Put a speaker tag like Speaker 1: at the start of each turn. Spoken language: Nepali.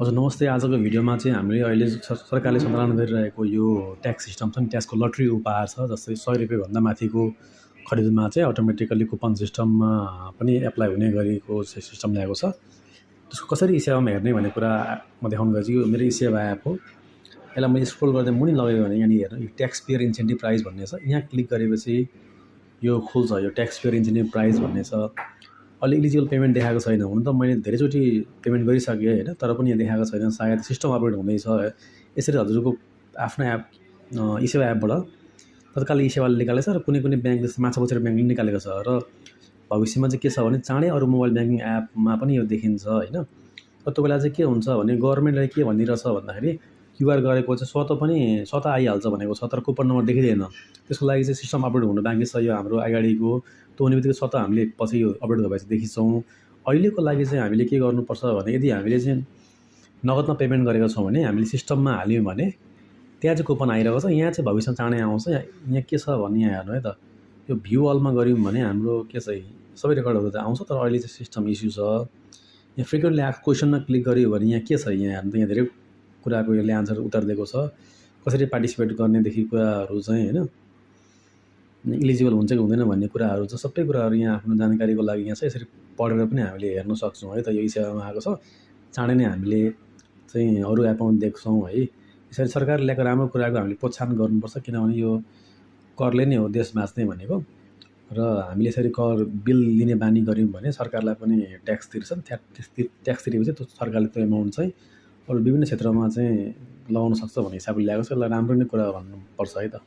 Speaker 1: हजुर नमस्ते। आजको भिडियोमा चाहिँ हामीले अहिले सरकारले सञ्चालन गरिरहेको यो ट्याक्स सिस्टम छ नि, त्यसको लटरी उपहार छ। जस्तै 100 रुपियाँभन्दा माथिको खरिदमा चाहिँ अटोमेटिकल्ली कुपन सिस्टममा पनि एप्लाई हुने गरेको सिस्टम ल्याएको छ। त्यसको कसरी ई-सेवामा हेर्ने भन्ने कुरा म देखाउन गएको छु। यो मेरो ई-सेवा एप हो। यसलाई मैले स्क्रोल गर्दै मुनि लगेँ भने यहाँनिर हेर्नु, यो ट्याक्स पेयर इन्सेन्टिभ प्राइस भन्ने छ। यहाँ क्लिक गरेपछि यो खुल्छ, यो ट्याक्स पेयर इन्सेन्टिभ प्राइस भन्ने छ। अहिले इलिजिबल पेमेन्ट देखाएको छैन। हुन त मैले धेरैचोटि पेमेन्ट गरिसकेँ होइन, तर पनि यहाँ देखाएको छैन। सायद सिस्टम अपडेट हुँदैछ। यसरी हजुरको आफ्नो एप ई-सेवा एपबाट तत्काल ई-सेवाले निकालेको छ र कुनै ब्याङ्कले माछापुच्छ्रे ब्याङ्कले निकालेको छ। र भविष्यमा चाहिँ के छ भने चाँडै अरू मोबाइल ब्याङ्किङ एपमा पनि यो देखिन्छ होइन। र त्यो बेला चाहिँ के हुन्छ भने गभर्मेन्टले के भनिरहेछ भन्दाखेरि क्युआर गरेको चाहिँ स्वतः आइहाल्छ भनेको छ, तर कुपन नम्बर देखिँदैन। त्यसको लागि चाहिँ सिस्टम अपडेट हुनु बाँकी छ। यो हाम्रो अगाडिको त्यो हुने बित्तिकै स्वतः हामीले पछि यो अपडेट भएपछि देखिन्छौँ। अहिलेको लागि चाहिँ हामीले के गर्नुपर्छ भने यदि हामीले चाहिँ नगदमा पेमेन्ट गरेको छौँ भने हामीले सिस्टममा हाल्यौँ भने त्यहाँ चाहिँ कुपन आइरहेको छ। यहाँ चाहिँ भविष्यमा चाँडै आउँछ। यहाँ के छ भने यहाँ हेर्नु है त, यो भ्यू अलमा गऱ्यौँ भने हाम्रो के छ, सबै रेकर्डहरू चाहिँ आउँछ, तर अहिले चाहिँ सिस्टम इस्यु छ। यहाँ फ्रिक्वेन्टली आएको क्वेसनमा क्लिक गऱ्यो भने यहाँ के छ, यहाँ हेर्नु त यहाँ धेरै कुराको यसले आन्सर उत्तर दिएको छ। कसरी पार्टिसिपेट गर्नेदेखि कुराहरू चाहिँ होइन, इलिजिबल हुन्छ कि हुँदैन भन्ने कुराहरू छ। सबै कुराहरू यहाँ आफ्नो जानकारीको लागि यहाँ छ। यसरी पढेर पनि हामीले हेर्न सक्छौँ है त। यो ई-सेवामा आएको छ। चाँडै नै हामीले चाहिँ अरू एपमा देख्छौँ है। यसरी सरकारले ल्याएको राम्रो कुराको हामीले प्रोत्साहन गर्नुपर्छ, किनभने यो करले नै हो देश बाँच्ने भनेको। र हामीले यसरी कर बिल लिने बानी गऱ्यौँ भने सरकारलाई पनि ट्याक्स तिर्छ। ट्याक्स तिरेपछि त्यो सरकारले त्यो एमाउन्ट चाहिँ अरू विभिन्न क्षेत्रमा चाहिँ लगाउन सक्छ भन्ने हिसाबले ल्याएको छ। यसलाई राम्रो नै कुरा भन्नुपर्छ है त।